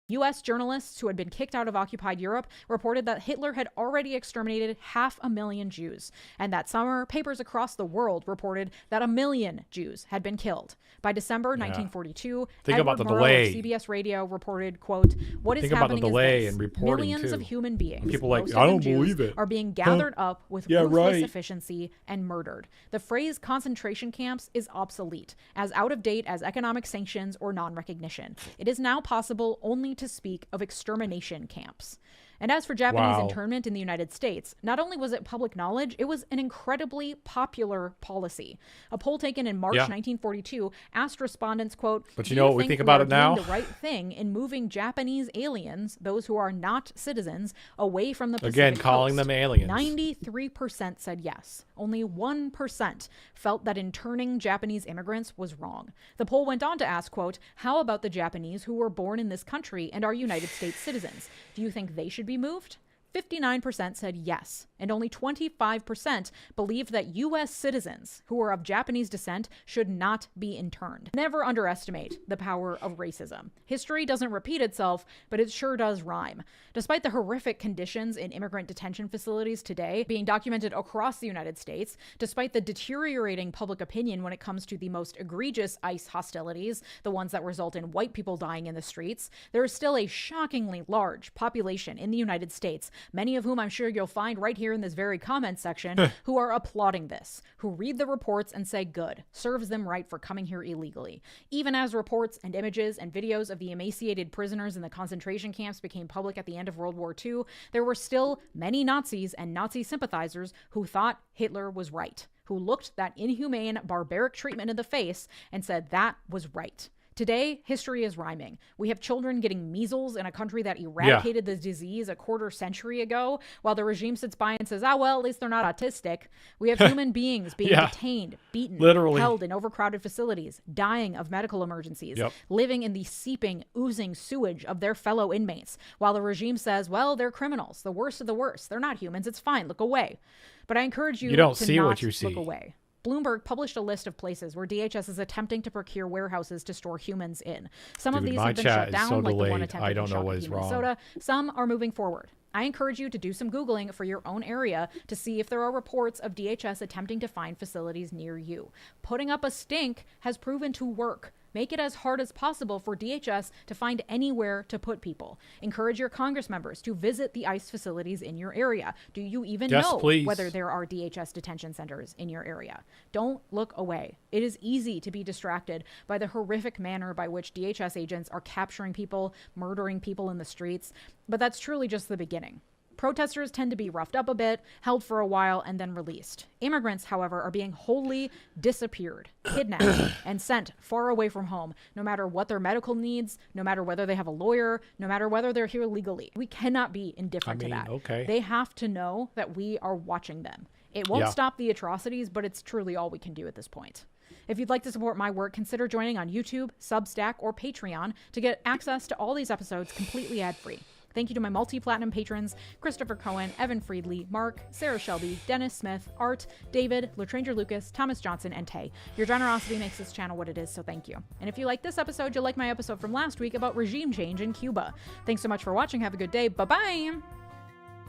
U.S. journalists who had been kicked out of occupied Europe reported that Hitler had already exterminated 500,000 Jews, and that summer, papers across the world reported that 1 million Jews had been killed. By December 1942, Think Edward about the Murrow delay. of CBS Radio reported, quote, "What is Think about the happening delay is this. in reporting, Millions too. of human beings, People like, most I of them don't Jews, believe it. are being gathered up with Yeah, ruthless right. efficiency and murdered. The phrase concentration camps is obsolete, as out of date as economic sanctions or non-recognition. It is now possible only to speak of extermination camps." And as for Japanese internment in the United States, not only was it public knowledge, it was an incredibly popular policy. A poll taken in March 1942 asked respondents, quote, But "Do you know what we think about it now? doing the right thing in moving Japanese aliens, those who are not citizens, away from the Pacific Again, calling coast?" them aliens. 93% said yes. Only 1% felt that interning Japanese immigrants was wrong. The poll went on to ask, quote, "How about the Japanese who were born in this country and are United States citizens? Do you think they should be moved?" 59% said yes, and only 25% believed that U.S. citizens who are of Japanese descent should not be interned. Never underestimate the power of racism. History doesn't repeat itself, but it sure does rhyme. Despite the horrific conditions in immigrant detention facilities today being documented across the United States, despite the deteriorating public opinion when it comes to the most egregious ICE hostilities, the ones that result in white people dying in the streets, there is still a shockingly large population in the United States, many of whom I'm sure you'll find right here in this very comment section, who are applauding this, who read the reports and say, good, serves them right for coming here illegally. Even as reports and images and videos of the emaciated prisoners in the concentration camps became public at the end of World War II, there were still many Nazis and Nazi sympathizers who thought Hitler was right, who looked that inhumane, barbaric treatment in the face and said that was right. Today, history is rhyming. We have children getting measles in a country that eradicated the disease a quarter century ago, while the regime sits by and says, well, at least they're not autistic. We have human beings being detained, beaten, held in overcrowded facilities, dying of medical emergencies, living in the seeping, oozing sewage of their fellow inmates, while the regime says, well, they're criminals, the worst of the worst. They're not humans. It's fine. Look away. But I encourage you, don't to see not what you see. look away. Bloomberg published a list of places where DHS is attempting to procure warehouses to store humans in. Some of these have been shut down, like the one attempted in Shakopee, Minnesota. Some are moving forward. I encourage you to do some Googling for your own area to see if there are reports of DHS attempting to find facilities near you. Putting up a stink has proven to work. Make it as hard as possible for DHS to find anywhere to put people. Encourage your Congress members to visit the ICE facilities in your area. Do you even know whether there are DHS detention centers in your area? Don't look away. It is easy to be distracted by the horrific manner by which DHS agents are capturing people, murdering people in the streets, but that's truly just the beginning. Protesters tend to be roughed up a bit, held for a while, and then released. Immigrants, however, are being wholly disappeared, kidnapped, and sent far away from home, no matter what their medical needs, no matter whether they have a lawyer, no matter whether they're here legally. We cannot be indifferent to that. They have to know that we are watching them. It won't stop the atrocities, but it's truly all we can do at this point. If you'd like to support my work, consider joining on YouTube, Substack, or Patreon to get access to all these episodes completely ad-free. Thank you to my multi-platinum patrons, Christopher Cohen, Evan Friedley, Mark, Sarah Shelby, Dennis Smith, Art, David, Latranger Lucas, Thomas Johnson, and Tay. Your generosity makes this channel what it is, so thank you. And if you like this episode, you'll like my episode from last week about regime change in Cuba. Thanks so much for watching. Have a good day. Bye-bye.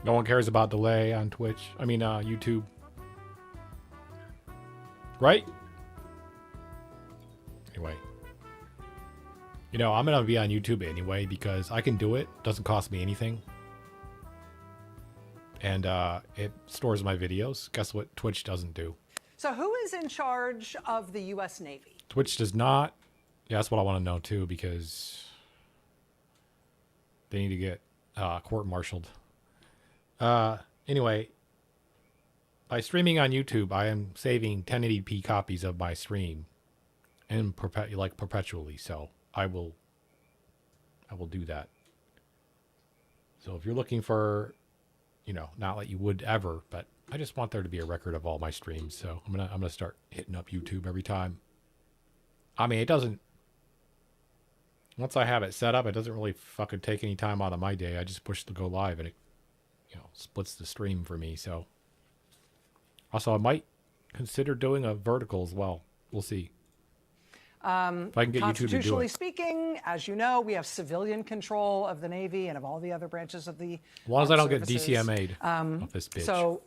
No one cares about delay on Twitch. I mean, YouTube. Right? Anyway. You know, I'm going to be on YouTube anyway because I can do it. Doesn't cost me anything. And it stores my videos. Guess what Twitch doesn't do? So who is in charge of the U.S. Navy? Twitch does not. Yeah, that's what I want to know too, because they need to get court-martialed. Anyway, by streaming on YouTube, I am saving 1080p copies of my stream, and perpetually. So I will do that. So if you're looking for, not like you would ever, but I just want there to be a record of all my streams. So I'm gonna start hitting up YouTube every time. I mean, it doesn't. Once I have it set up, it doesn't really fucking take any time out of my day. I just push the go live and it, splits the stream for me. So also I might consider doing a vertical as well. We'll see. If I can get YouTube to do Constitutionally it. speaking, as you know, we have civilian control of the Navy and of all the other branches of the As long as I don't armed get services. DCMA'd of this bitch. So,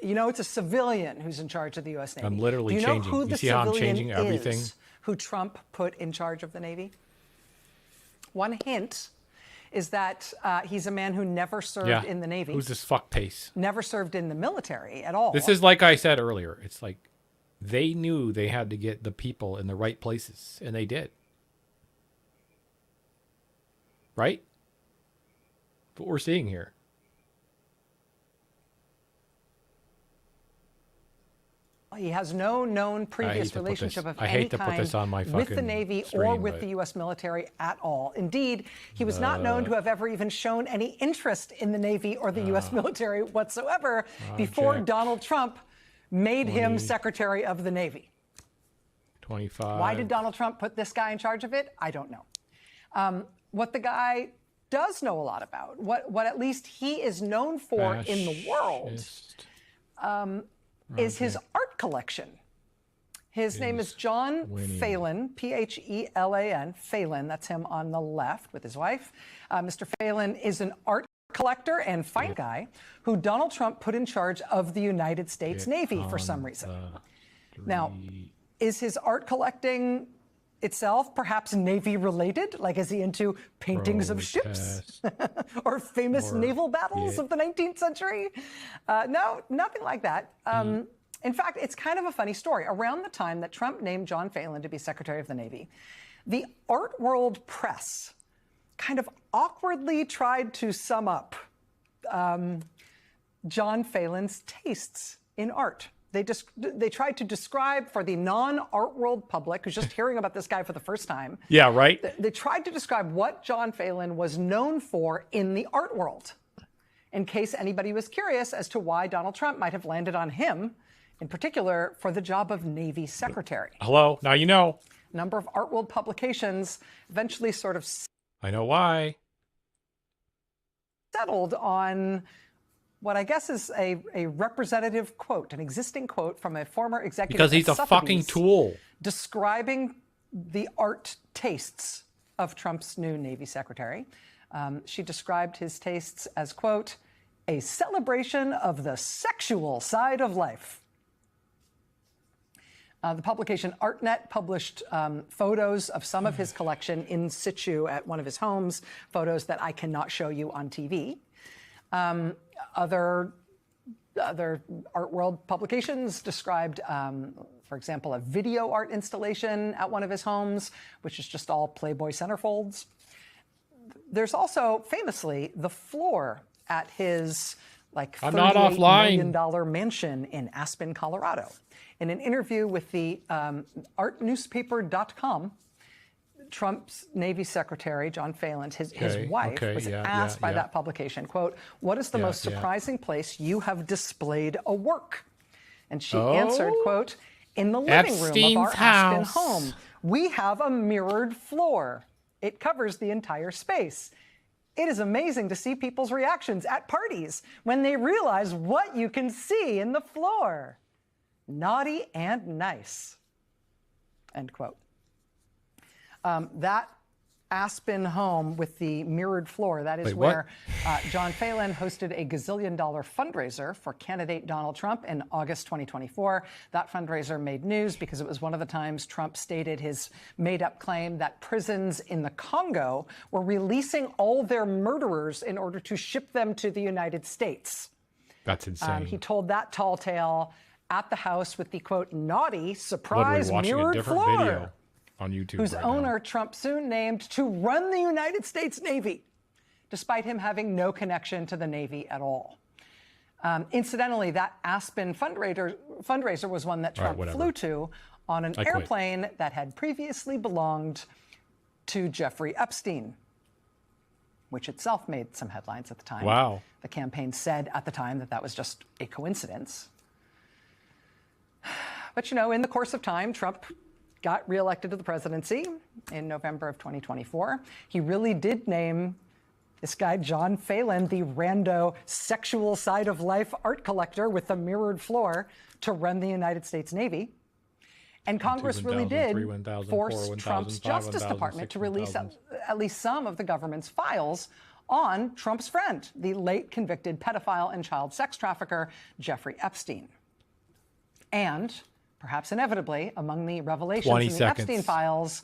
you know, it's a civilian who's in charge of the U.S. Navy. I'm literally Do you know changing. who You the see how I'm civilian changing everything? is who Trump put in charge of the Navy? One hint is that he's a man who never served in the Navy. Who's this fuckface? Never served in the military at all. This is like I said earlier. It's like they knew they had to get the people in the right places, and they did. Right? That's what we're seeing here. He has no known previous relationship of any kind with the Navy or with the U.S. military at all. Indeed, he was not known to have ever even shown any interest in the Navy or the U.S. military whatsoever before Donald Trump made him Secretary of the Navy. 25. Why did Donald Trump put this guy in charge of it? I don't know. What the guy does know a lot about, what at least he is known for in the world, is his art collection. His name is John Phelan, P-H-E-L-A-N, Phelan. That's him on the left with his wife. Mr. Phelan is an art collector and fine guy who Donald Trump put in charge of the United States Navy for some reason. Now, is his art collecting itself perhaps Navy related? Like, is he into paintings of ships or famous naval battles of the 19th century? No, nothing like that. In fact, it's kind of a funny story. Around the time that Trump named John Phelan to be Secretary of the Navy, the art world press kind of awkwardly tried to sum up John Phelan's tastes in art. They tried to describe for the non-art world public who's just hearing about this guy for the first time. Yeah, right. They tried to describe what John Phelan was known for in the art world, in case anybody was curious as to why Donald Trump might have landed on him, in particular for the job of Navy Secretary. Hello, now you know. A number of art world publications eventually sort of I know why. settled on what I guess is a representative quote, an existing quote from a former executive Because he's a fucking tool. describing the art tastes of Trump's new Navy Secretary. She described his tastes as, quote, a celebration of the sexual side of life. The publication ArtNet published photos of some of his collection in situ at one of his homes, photos that I cannot show you on TV. Other art world publications described, for example, a video art installation at one of his homes, which is just all Playboy centerfolds. There's also, famously, the floor at his $38 million mansion in Aspen, Colorado. In an interview with the artnewspaper.com, Trump's Navy Secretary, John Phelan, his wife, was asked by that publication, quote, what is the most surprising place you have displayed a work? And she answered, quote, in the living room of our Aspen home, we have a mirrored floor. It covers the entire space. It is amazing to see people's reactions at parties when they realize what you can see in the floor. Naughty and nice, end quote. That Aspen home with the mirrored floor, that is where John Phelan hosted a gazillion-dollar fundraiser for candidate Donald Trump in August 2024. That fundraiser made news because it was one of the times Trump stated his made-up claim that prisons in the Congo were releasing all their murderers in order to ship them to the United States. That's insane. He told that tall tale at the house with the, quote, naughty surprise mirrored floor. Video on YouTube whose owner Trump soon named to run the United States Navy, despite him having no connection to the Navy at all. Incidentally, that Aspen fundraiser was one that Trump flew to on an airplane that had previously belonged to Jeffrey Epstein, which itself made some headlines at the time. Wow. The campaign said at the time that that was just a coincidence. But, you know, in the course of time, Trump got reelected to the presidency in November of 2024. He really did name this guy, John Phelan, the rando sexual side of life art collector with the mirrored floor, to run the United States Navy. And Congress really did 1,000, force 1,000, Trump's 4, 1,000, Justice Department 6, to release 1,000. at least some of the government's files on Trump's friend, the late convicted pedophile and child sex trafficker, Jeffrey Epstein. And, perhaps inevitably, among the revelations in the Epstein files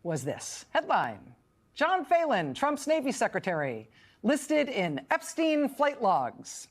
was this headline: John Phelan, Trump's Navy secretary, listed in Epstein flight logs.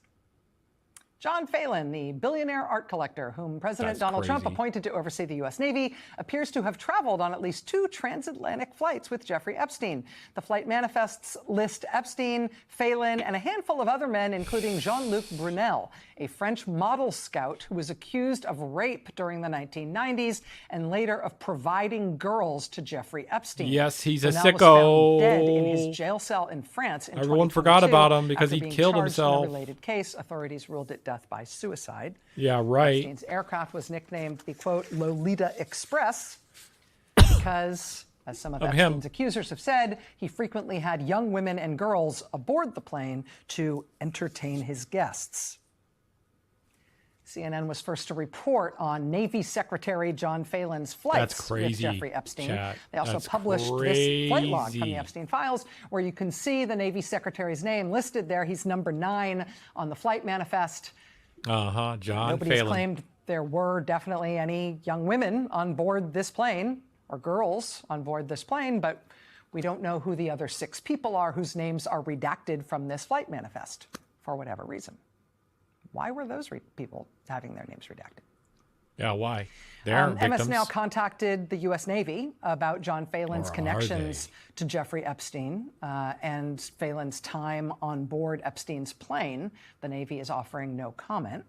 John Phelan, the billionaire art collector whom President Donald Trump appointed to oversee the U.S. Navy, appears to have traveled on at least 2 transatlantic flights with Jeffrey Epstein. The flight manifests list Epstein, Phelan, and a handful of other men, including Jean-Luc Brunel, a French model scout who was accused of rape during the 1990s and later of providing girls to Jeffrey Epstein. Yes, he's a Brunel was sicko. found dead in his jail cell in France in Everyone forgot about him because after he being killed charged himself. In a related case, authorities ruled it death by suicide. Yeah, right. Epstein's aircraft was nicknamed the, quote, Lolita Express because, as some of Epstein's accusers have said, he frequently had young women and girls aboard the plane to entertain his guests. CNN was first to report on Navy Secretary John Phelan's flights with Jeffrey Epstein. They also published this flight log from the Epstein files, where you can see the Navy Secretary's name listed there. He's number 9 on the flight manifest. John Nobody's Phelan. claimed there were definitely any young women on board this plane or girls on board this plane, but we don't know who the other 6 people are whose names are redacted from this flight manifest for whatever reason. Why were those people having their names redacted? Yeah, why? They're victims. MS now contacted the U.S. Navy about John Phelan's connections to Jeffrey Epstein and Phelan's time on board Epstein's plane. The Navy is offering no comment.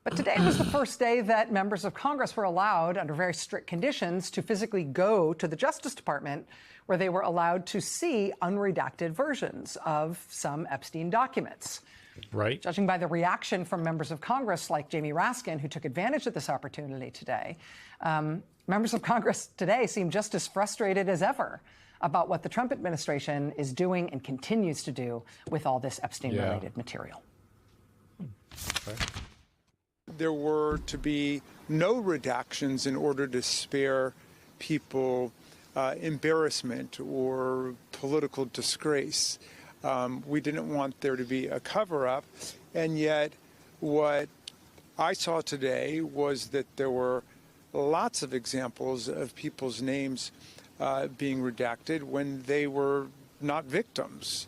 But today was the first day that members of Congress were allowed, under very strict conditions, to physically go to the Justice Department, where they were allowed to see unredacted versions of some Epstein documents. Right. Judging by the reaction from members of Congress like Jamie Raskin, who took advantage of this opportunity today, members of Congress today seem just as frustrated as ever about what the Trump administration is doing and continues to do with all this Epstein-related material. Okay. There were to be no redactions in order to spare people embarrassment or political disgrace. We didn't want there to be a cover-up, and yet what I saw today was that there were lots of examples of people's names being redacted when they were not victims.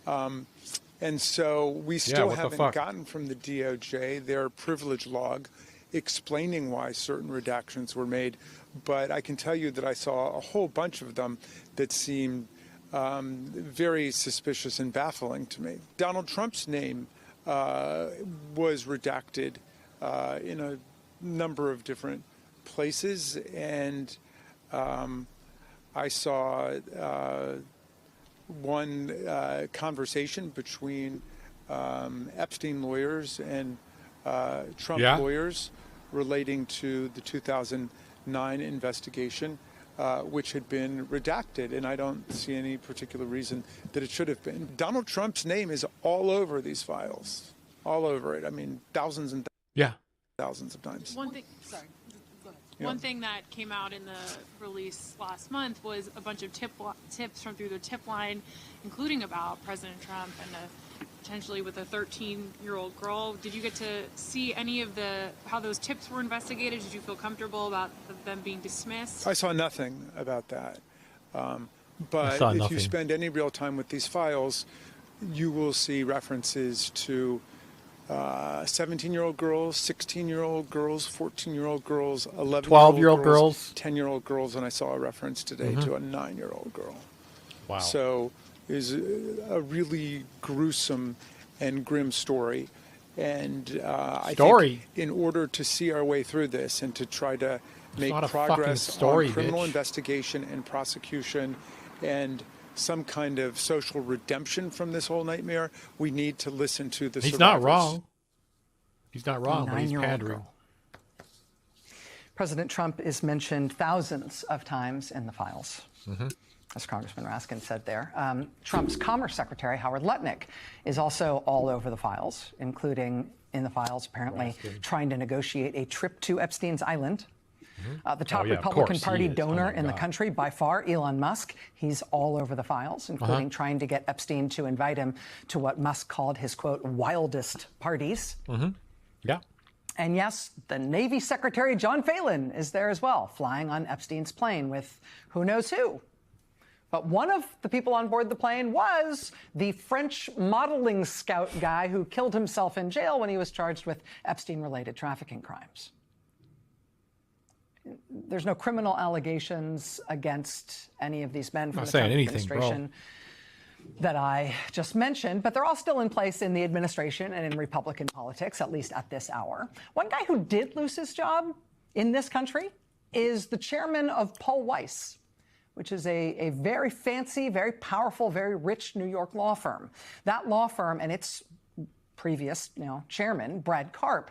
And so we still haven't gotten from the DOJ their privilege log explaining why certain redactions were made, but I can tell you that I saw a whole bunch of them that seemed very suspicious and baffling to me. Donald Trump's name was redacted in a number of different places, and I saw one conversation between Epstein lawyers and Trump lawyers relating to the 2009 investigation, which had been redacted, and I don't see any particular reason that it should have been. Donald Trump's name is all over these files, all over it. I mean, thousands and thousands of times. One thing that came out in the release last month was a bunch of tips from through the tip line, including about President Trump and potentially with a 13-year-old girl. Did you get to see any of how those tips were investigated? Did you feel comfortable about them being dismissed? I saw nothing about that. But if you spend any real time with these files, you will see references to 17-year-old girls, 16-year-old girls, 14-year-old girls, 11-12-year-old girls, 10-year-old girls, and I saw a reference today to a 9-year-old girl. Wow. So it is a really gruesome and grim story. And I think in order to see our way through this and to try to make progress on criminal investigation and prosecution and some kind of social redemption from this whole nightmare, we need to listen to the survivors. He's not wrong. He's not wrong, but he's pandering. President Trump is mentioned thousands of times in the files, as Congressman Raskin said there. Trump's Commerce Secretary, Howard Lutnick, is also all over the files, including in the files, apparently trying to negotiate a trip to Epstein's Island. The top yeah, Republican Party is. donor Oh my in the God. country, by far, Elon Musk. He's all over the files, including trying to get Epstein to invite him to what Musk called his, quote, wildest parties. Yeah. And yes, the Navy Secretary John Phelan is there as well, flying on Epstein's plane with who knows who. But one of the people on board the plane was the French modeling scout guy who killed himself in jail when he was charged with Epstein-related trafficking crimes. There's no criminal allegations against any of these men from the Trump administration that I just mentioned, but they're all still in place in the administration and in Republican politics, at least at this hour. One guy who did lose his job in this country is the chairman of Paul Weiss, which is a very fancy, very powerful, very rich New York law firm. That law firm and its previous chairman, Brad Karp,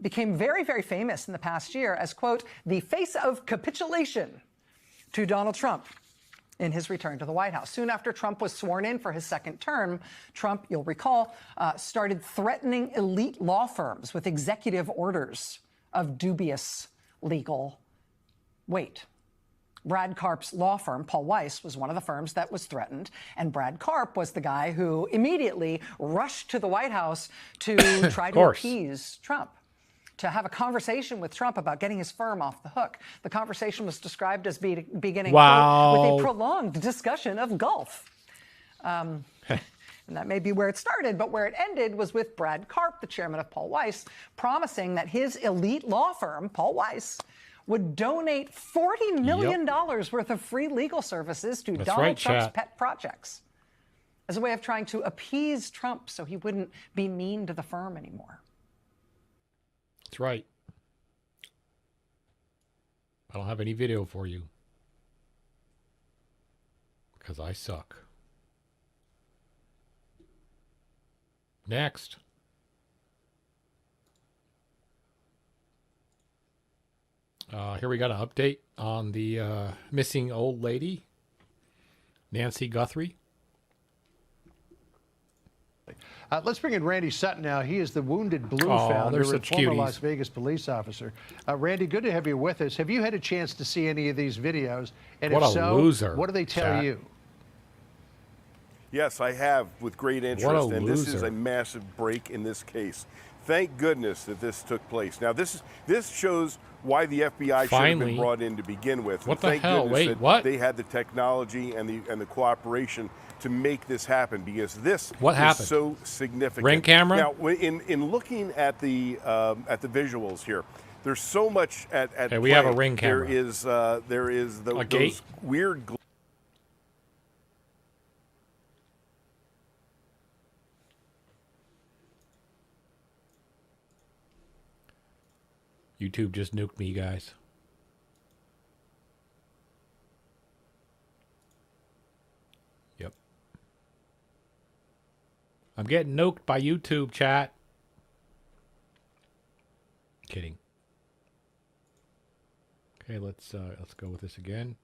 became very, very famous in the past year as, quote, the face of capitulation to Donald Trump in his return to the White House. Soon after Trump was sworn in for his second term, Trump, you'll recall, started threatening elite law firms with executive orders of dubious legal weight. Brad Karp's law firm, Paul Weiss, was one of the firms that was threatened, and Brad Karp was the guy who immediately rushed to the White House to try to appease Trump, to have a conversation with Trump about getting his firm off the hook. The conversation was described as beginning quote, with a prolonged discussion of golf. And that may be where it started, but where it ended was with Brad Karp, the chairman of Paul Weiss, promising that his elite law firm, Paul Weiss, would donate $40 million worth of free legal services to Donald Trump's pet projects as a way of trying to appease Trump so he wouldn't be mean to the firm anymore. That's right. I don't have any video for you because I suck. Next. Here we got an update on the missing old lady, Nancy Guthrie. Let's bring in Randy Sutton now. He is the Wounded Blue founder and former Las Vegas police officer. Randy, good to have you with us. Have you had a chance to see any of these videos? And what if a so, loser, what do they tell you? Yes, I have, with great interest, and this is a massive break in this case. Thank goodness that this took place. Now, this shows why the FBI should have been brought in to begin with. What the hell? Wait, what? They had the technology and the cooperation to make this happen, because this is so significant. Ring camera? Now, in looking at the visuals here, there's so much at play. We have a ring camera. There is those weird. YouTube just nuked me, guys. Yep. I'm getting nuked by YouTube, chat. Kidding. Okay, let's go with this again.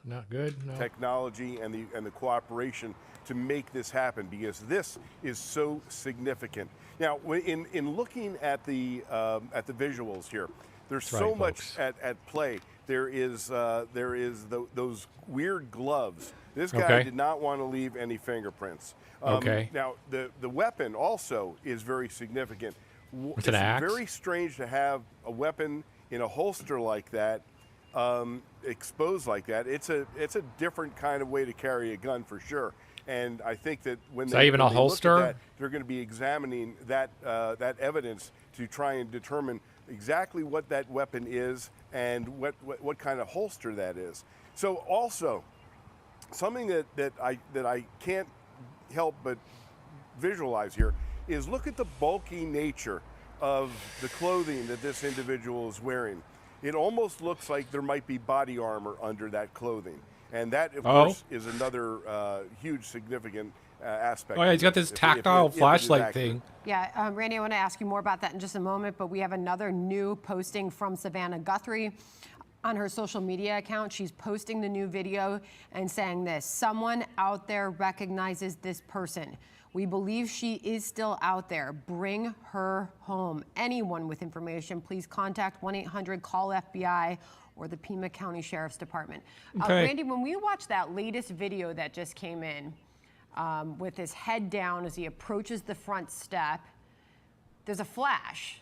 Not good. No. Technology and the cooperation to make this happen, because this is so significant. Now, in looking at the visuals here, there's so much at play. There is those weird gloves. This guy did not want to leave any fingerprints. Now, the weapon also is very significant. It's an axe? Very strange to have a weapon in a holster like that. Exposed like that. It's a different kind of way to carry a gun, for sure. And I think that when they even a holster? Look at that, they're going to be examining that evidence to try and determine exactly what that weapon is and what kind of holster that is. So also, something that I can't help but visualize here is look at the bulky nature of the clothing that this individual is wearing. It almost looks like there might be body armor under that clothing. And that, of course, is another huge, significant aspect. Oh, yeah, he's got this tactile flashlight thing. Yeah, Randy, I want to ask you more about that in just a moment, but we have another new posting from Savannah Guthrie. on her social media account. She's posting the new video and saying this: someone out there recognizes this person. We believe she is still out there. Bring her home. Anyone with information, please contact 1-800-CALL-FBI or the Pima County Sheriff's Department. Okay. Randy, when we watched that latest video that just came in, with his head down as he approaches the front step, there's a flash.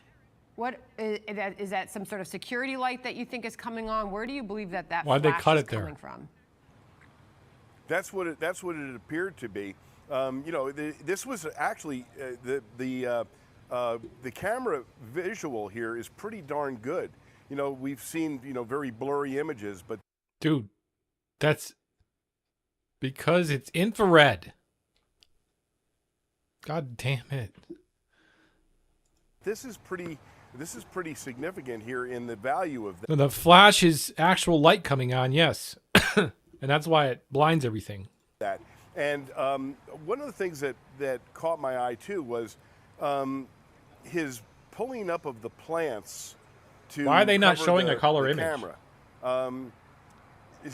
What is that? Some sort of security light that you think is coming on? Where do you believe that Why'd they flash cut is it there? coming from? That's what it appeared to be. This was actually the camera visual here is pretty darn good. We've seen very blurry images, but dude, that's because it's infrared. God damn it. This is pretty significant here in the value of The flash is actual light coming on, yes. And that's why it blinds everything. that. And one of the things that caught my eye too was his pulling up of the plants to Why are they not cover showing a color the image? camera.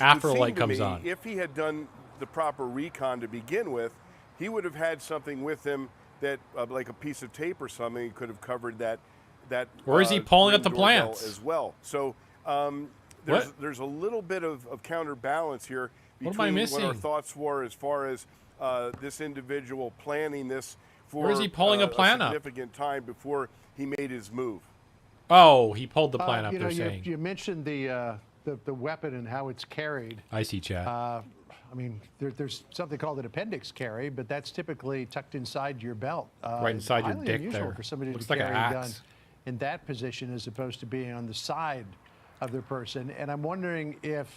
After it the light seemed to comes me, on. if he had done the proper recon to begin with, he would have had something with him that, like a piece of tape or something, he could have covered that. Or is he pulling Ring up the doorbell plants? as well? So there's a little bit of counterbalance here What between am I what our missing? thoughts were as far as this individual planning this for Where is he pulling a plant up? significant time before he made his move. Oh, he pulled the plant up, they're saying. You mentioned the weapon and how it's carried. I see, chat. I mean, there's something called an appendix carry, but that's typically tucked inside your belt. Right inside your highly dick unusual there. for somebody Looks to like a carry a gun axe. in that position as opposed to being on the side of the person. And I'm wondering if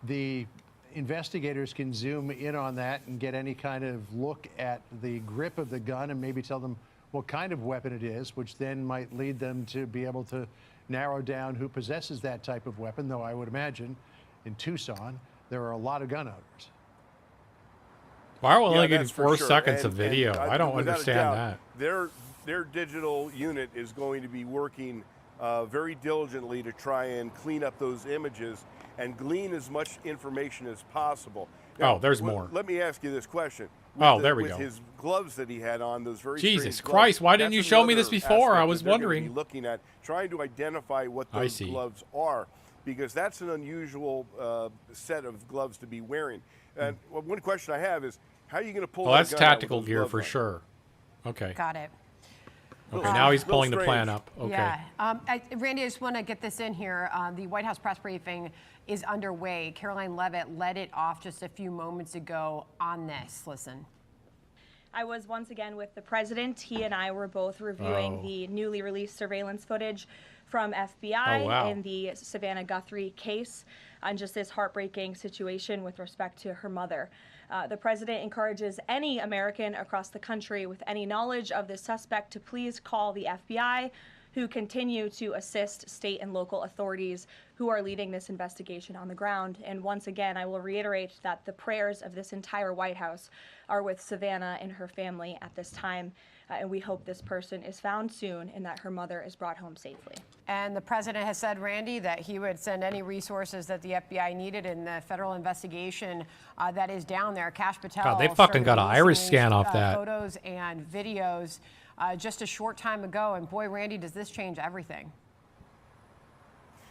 the investigators can zoom in on that and get any kind of look at the grip of the gun and maybe tell them what kind of weapon it is, which then might lead them to be able to narrow down who possesses that type of weapon, though I would imagine in Tucson there are a lot of gun owners. Why are we only getting that's for 4 sure. seconds of And, video? I don't without a understand doubt, that. Their digital unit is going to be working very diligently to try and clean up those images and glean as much information as possible. Now, there's more. Let me ask you this question. There we with go. his gloves that he had on, those very Jesus strange Christ, gloves, why didn't you that's show me this another before? I aspect was that they're gonna wondering. be looking at, trying to identify what I those see. gloves are, because that's an unusual set of gloves to be wearing. And one question I have is, how are you going to pull Well, that that's gun out with tactical those gear gloves for on? sure. Okay. Got it. Okay, now he's little pulling the plan strange. up. Okay. Yeah. Randy, I just want to get this in here. The White House press briefing is underway. Caroline Leavitt led it off just a few moments ago on this. Listen. I was once again with the president. He and I were both reviewing the newly released surveillance footage from FBI in the Savannah Guthrie case on just this heartbreaking situation with respect to her mother. The president encourages any American across the country with any knowledge of the suspect to please call the FBI, who continue to assist state and local authorities who are leading this investigation on the ground. And once again, I will reiterate that the prayers of this entire White House are with Savannah and her family at this time. And we hope this person is found soon and that her mother is brought home safely. And the president has said, Randy, that he would send any resources that the FBI needed in the federal investigation that is down there. Kash Patel. God, they fucking got an iris scan off that. Photos and videos just a short time ago. And boy, Randy, does this change everything?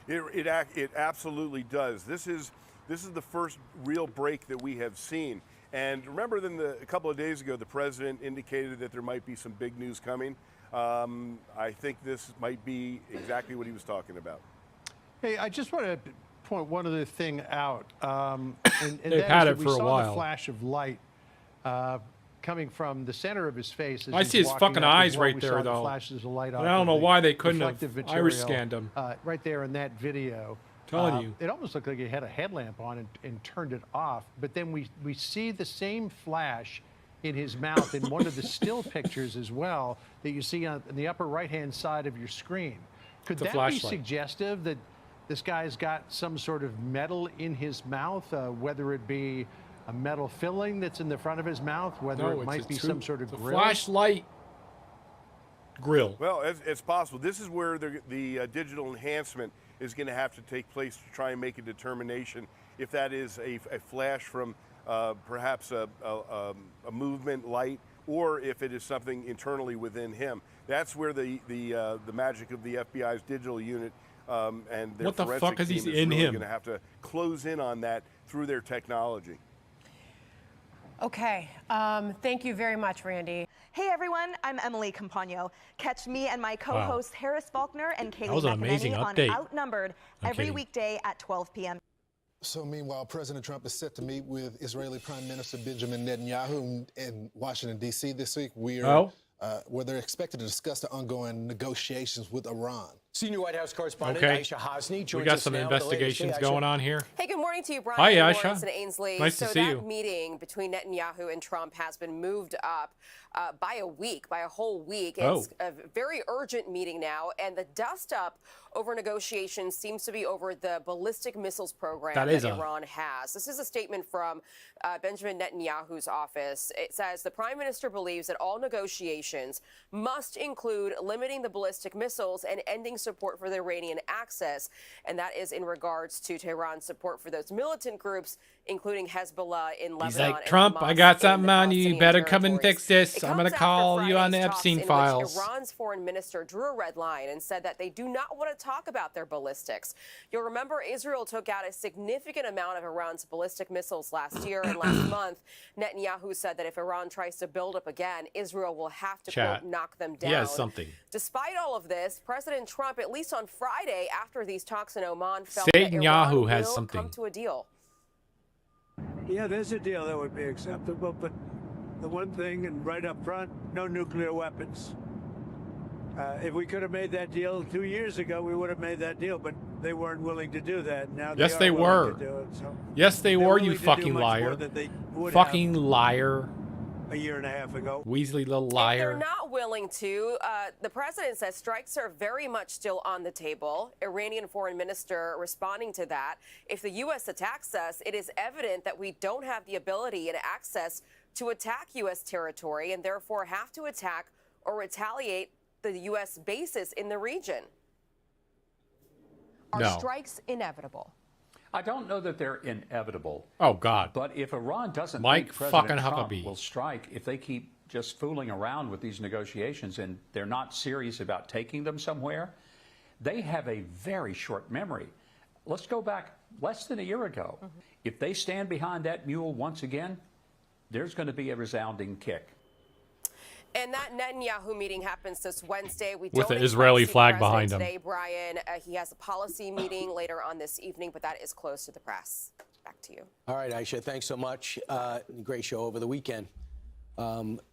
It absolutely does. This is the first real break that we have seen. And remember, a couple of days ago, the president indicated that there might be some big news coming. I think this might be exactly what he was talking about. Hey, I just want to point one other thing out. And They've had it for a we saw while. the flash of light coming from the center of his face. As I he's see his walking fucking out the eyes door. right We there, saw the though. flashes of light And off I don't of know the why they couldn't have reflective iris material, scanned him. right there in that video. Telling you. It almost looked like he had a headlamp on and turned it off. But then we see the same flash in his mouth in one of the still pictures as well that you see on the upper right-hand side of your screen. Could It's a that be flashlight. suggestive that this guy's got some sort of metal in his mouth, whether it be a metal filling that's in the front of his mouth, whether No, it might it's be a some sort of it's a grill? flashlight. grill. Well, it's possible. This is where the digital enhancement is going to have to take place to try and make a determination if that is a flash from perhaps a movement light, or if it is something internally within him. That's where the magic of the FBI's digital unit and their what the forensic fuck is team he is in really him? going to have to close in on that through their technology. Okay, thank you very much, Randy. Hey everyone, I'm Emily Campagno. Catch me and my co-hosts Harris Faulkner and Kaylee was an amazing McEnany on update. Outnumbered every weekday at 12 p.m. So meanwhile, President Trump is set to meet with Israeli Prime Minister Benjamin Netanyahu in Washington, D.C. this week, where they're expected to discuss the ongoing negotiations with Iran. Senior White House correspondent Aisha Hasni joins us now. We got some investigations going on here. Hey, good morning to you, Brian. Hi, Lawrence Aisha. and Ainsley. Nice to see you. So that meeting between Netanyahu and Trump has been moved up by a whole week. It's a very urgent meeting now, and the dust-up over negotiations seems to be over the ballistic missiles program that Iran has. This is a statement from Benjamin Netanyahu's office. It says the prime minister believes that all negotiations must include limiting the ballistic missiles and ending support for the Iranian access, and that is in regards to Tehran's support for those militant groups, including Hezbollah in Lebanon. He's like, Trump, I got something on you. You better come and fix this. I'm going to call you on the Epstein files. Iran's foreign minister drew a red line and said that they do not want to talk about their ballistics. You'll remember Israel took out a significant amount of Iran's ballistic missiles last year and last month. Netanyahu said that if Iran tries to build up again, Israel will have to, quote, knock them down. He has something. Despite all of this, President Trump, at least on Friday, after these talks in Oman, felt that Netanyahu Iran has will something. come to a deal. Yeah, there's a deal that would be acceptable, but the one thing, and right up front, no nuclear weapons. If we could have made that deal 2 years ago, we would have made that deal, but they weren't willing to do that. Now Yes, they were. To do it, so Yes, they were, you fucking liar. Fucking liar. A year and a half ago. Weasley little If liar. they're not willing to, the president says strikes are very much still on the table. Iranian foreign minister responding to that. If the U.S. attacks us, it is evident that we don't have the ability and access to attack U.S. territory and therefore have to attack or retaliate the U.S. bases in the region. Are strikes inevitable? I don't know that they're inevitable. Oh, God. But if Iran doesn't Mike think fucking President Trump Huckabee will strike, if they keep just fooling around with these negotiations and they're not serious about taking them somewhere, they have a very short memory. Let's go back less than a year ago. If they stand behind that mule once again, there's going to be a resounding kick. And that Netanyahu meeting happens this Wednesday. We With don't the Israeli expect to see flag the behind president him. today, Brian. He has a policy meeting later on this evening, but that is closed to the press. Back to you. All right, Aisha, thanks so much. Great show over the weekend.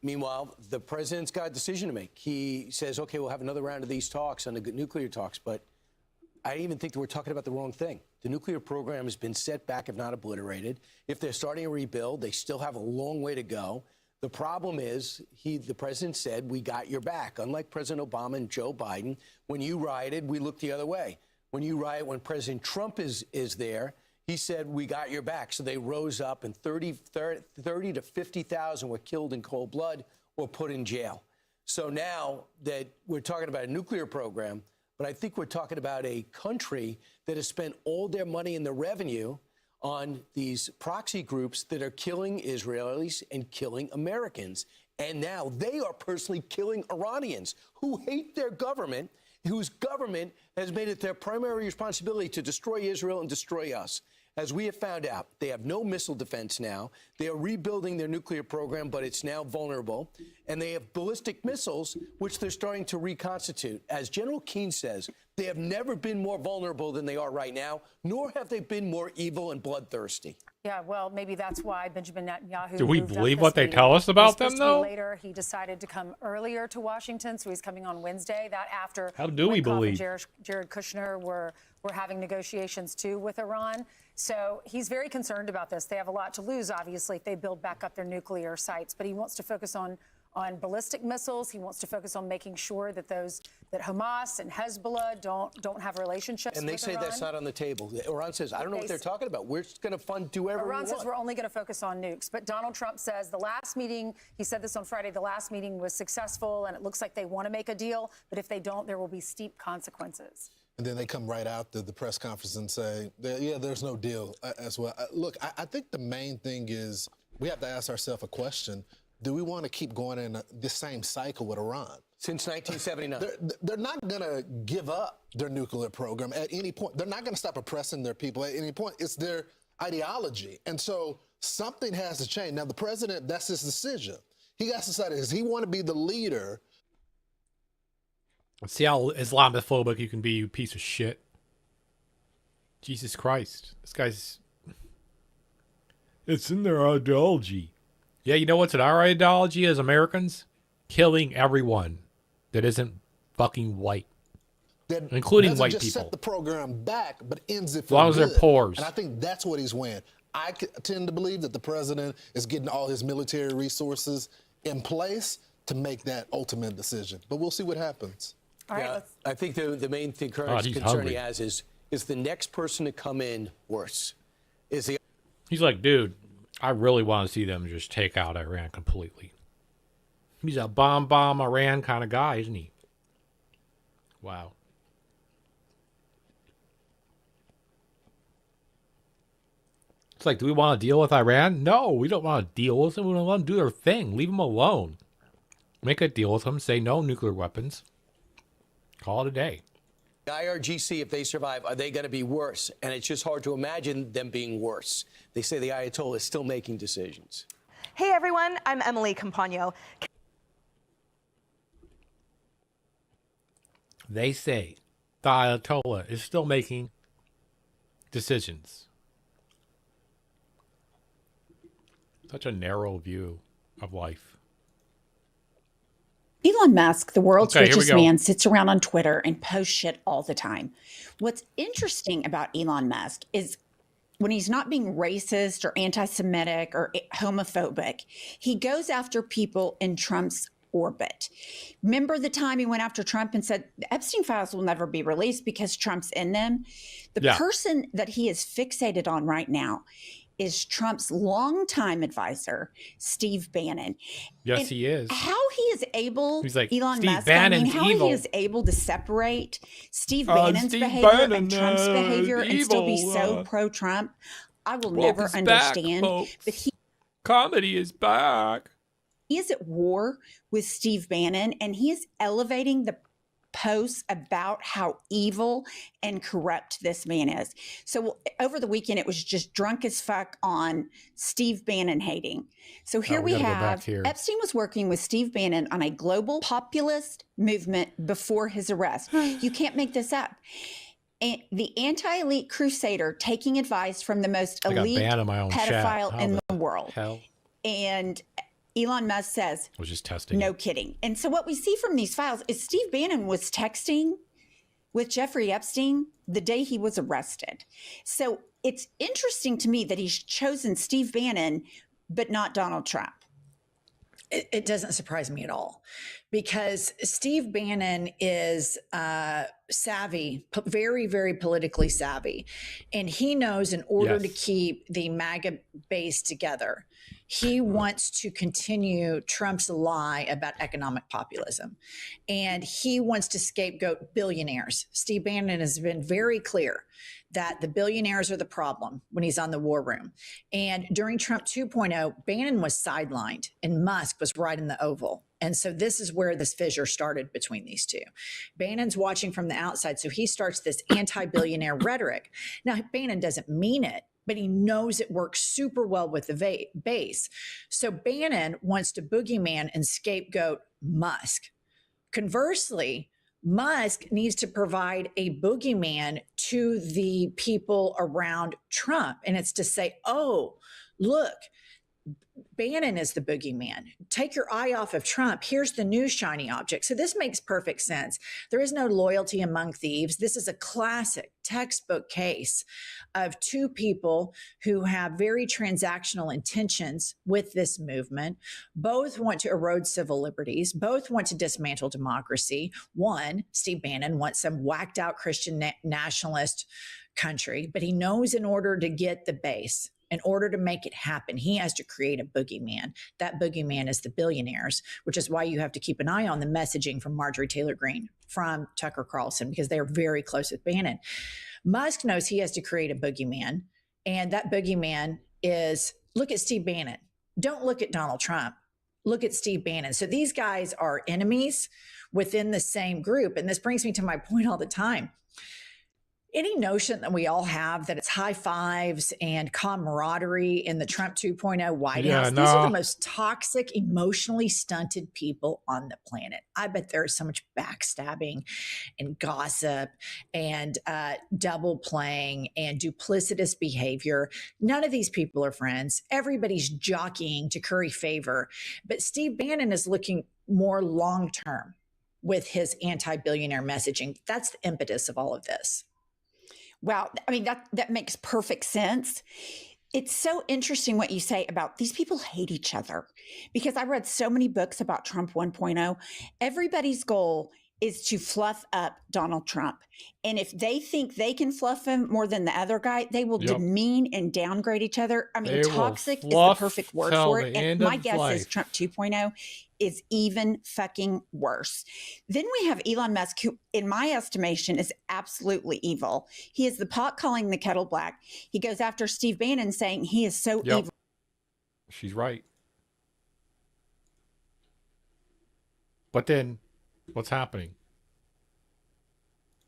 Meanwhile, the president's got a decision to make. He says, okay, we'll have another round of these talks on the nuclear talks, but I even think that we're talking about the wrong thing. The nuclear program has been set back, if not obliterated. If they're starting a rebuild, they still have a long way to go. The problem is, the president said, we got your back. Unlike President Obama and Joe Biden, when you rioted, we looked the other way. When President Trump is there, he said, we got your back. So they rose up, and 30 to 50,000 were killed in cold blood or put in jail. So now that we're talking about a nuclear program, but I think we're talking about a country that has spent all their money and their revenue on these proxy groups that are killing Israelis and killing Americans. And now they are personally killing Iranians who hate their government, whose government has made it their primary responsibility to destroy Israel and destroy us. As we have found out, they have no missile defense now. They are rebuilding their nuclear program, but it's now vulnerable. And they have ballistic missiles, which they're starting to reconstitute. As General Keane says, they have never been more vulnerable than they are right now, nor have they been more evil and bloodthirsty. Yeah, well, maybe that's why Benjamin Netanyahu. Do we moved up believe this what they meeting. tell us about He was them, supposed to be though? Later, he decided to come earlier to Washington, so he's coming on Wednesday. That after How do we Witkoff believe? and Jared Kushner were having negotiations too with Iran. So he's very concerned about this. They have a lot to lose, obviously, if they build back up their nuclear sites. But he wants to focus on on ballistic missiles. He wants to focus on making sure that that Hamas and Hezbollah don't have relationships. And they with say Iran. that's not on the table. Iran says, I don't know what they're talking about. We're just going to fund whoever we Iran want. says we're only going to focus on nukes. But Donald Trump says the last meeting, he said this on Friday, the last meeting was successful and it looks like they want to make a deal. But if they don't, there will be steep consequences. And then they come right out to the press conference and say, yeah, there's no deal as well. Look, I think the main thing is we have to ask ourselves a question. Do we want to keep going in the same cycle with Iran? Since 1979. They're not going to give up their nuclear program at any point. They're not going to stop oppressing their people at any point. It's their ideology. And so something has to change. Now, the president, that's his decision. He got to decide, does he want to be the leader? Let's see how Islamophobic you can be, you piece of shit. Jesus Christ. This guy's... It's in their ideology. Yeah, you know what's in our ideology as Americans? Killing everyone that isn't fucking white. That including white just people. Set the program back, but ends it for as long as they're good. pores. And I think that's what he's winning. I tend to believe that the president is getting all his military resources in place to make that ultimate decision. But we'll see what happens. All right, I think the main thing, concern he has is the next person to come in worse? He's like, dude, I really want to see them just take out Iran completely. He's a bomb Iran kind of guy, isn't he? Wow. It's like, do we want to deal with Iran? No, we don't want to deal with them. We don't want them to do their thing. Leave them alone. Make a deal with them. Say no nuclear weapons. Call it a day. The IRGC, if they survive, are they going to be worse? And it's just hard to imagine them being worse. They say the Ayatollah is still making decisions. Hey, everyone. I'm Emily Campagno. They say the Ayatollah is still making decisions. Such a narrow view of life. Elon Musk, the world's richest man, sits around on Twitter and posts shit all the time. What's interesting about Elon Musk is when he's not being racist or anti-Semitic or homophobic, he goes after people in Trump's orbit. Remember the time he went after Trump and said the Epstein files will never be released because Trump's in them? The person that he is fixated on right now is Trump's longtime advisor, Steve Bannon. Yes, and he is. How he is able, he's like, Elon Steve Musk, Bannon's how evil. he is able to separate Steve Bannon's behavior and Trump's behavior and still be so pro-Trump, I will never understand. But comedy is back. He is at war with Steve Bannon, and he is elevating the posts about how evil and corrupt this man is. So over the weekend, it was just drunk as fuck on Steve Bannon hating. So here we have Epstein was working with Steve Bannon on a global populist movement before his arrest. You can't make this up. And the anti-elite crusader taking advice from the most elite pedophile in the world. And Elon Musk says, was just testing. No kidding. And so what we see from these files is Steve Bannon was texting with Jeffrey Epstein the day he was arrested. So it's interesting to me that he's chosen Steve Bannon, but not Donald Trump. It doesn't surprise me at all, because Steve Bannon is savvy, very, very politically savvy. And he knows in order to keep the MAGA base together, he wants to continue Trump's lie about economic populism. And he wants to scapegoat billionaires. Steve Bannon has been very clear that the billionaires are the problem when he's on the war room. And during Trump 2.0, Bannon was sidelined and Musk was right in the Oval. And so this is where this fissure started between these two. Bannon's watching from the outside, so he starts this anti-billionaire rhetoric. Now, Bannon doesn't mean it, but he knows it works super well with the base. So Bannon wants to boogeyman and scapegoat Musk. Conversely, Musk needs to provide a boogeyman to the people around Trump. And it's to say, oh, look, Bannon is the boogeyman. Take your eye off of Trump. Here's the new shiny object. So this makes perfect sense. There is no loyalty among thieves. This is a classic textbook case of two people who have very transactional intentions with this movement. Both want to erode civil liberties. Both want to dismantle democracy. One, Steve Bannon, wants some whacked out Christian nationalist country, but he knows in order to get the base, in order to make it happen, he has to create a boogeyman. That boogeyman is the billionaires, which is why you have to keep an eye on the messaging from Marjorie Taylor Greene, from Tucker Carlson, because they're very close with Bannon. Musk knows he has to create a boogeyman, and that boogeyman is, look at Steve Bannon. Don't look at Donald Trump. Look at Steve Bannon. So these guys are enemies within the same group. And this brings me to my point all the time. Any notion that we all have that it's high fives and camaraderie in the Trump 2.0 White House, these are the most toxic, emotionally stunted people on the planet. I bet there is so much backstabbing and gossip and double playing and duplicitous behavior. None of these people are friends. Everybody's jockeying to curry favor. But Steve Bannon is looking more long-term with his anti-billionaire messaging. That's the impetus of all of this. Wow. I mean, that makes perfect sense. It's so interesting what you say about these people hate each other, because I read so many books about Trump 1.0. Everybody's goal is to fluff up Donald Trump. And if they think they can fluff him more than the other guy, they will demean and downgrade each other. I mean, toxic is the perfect word for it. And my guess is Trump 2.0 is even fucking worse. Then we have Elon Musk, who, in my estimation, is absolutely evil. He is the pot calling the kettle black. He goes after Steve Bannon, saying he is so evil. She's right. But then, what's happening?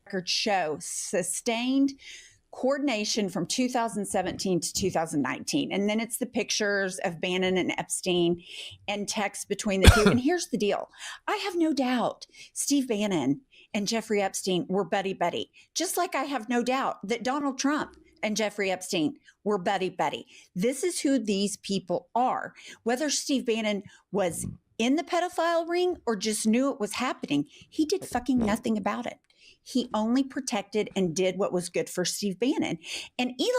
Records show sustained coordination from 2017 to 2019. And then it's the pictures of Bannon and Epstein and texts between the two. And here's the deal. I have no doubt Steve Bannon and Jeffrey Epstein were buddy-buddy, just like I have no doubt that Donald Trump and Jeffrey Epstein were buddy-buddy. This is who these people are. Whether Steve Bannon was in the pedophile ring or just knew it was happening, he did fucking nothing about it. He only protected and did what was good for Steve Bannon. And Elon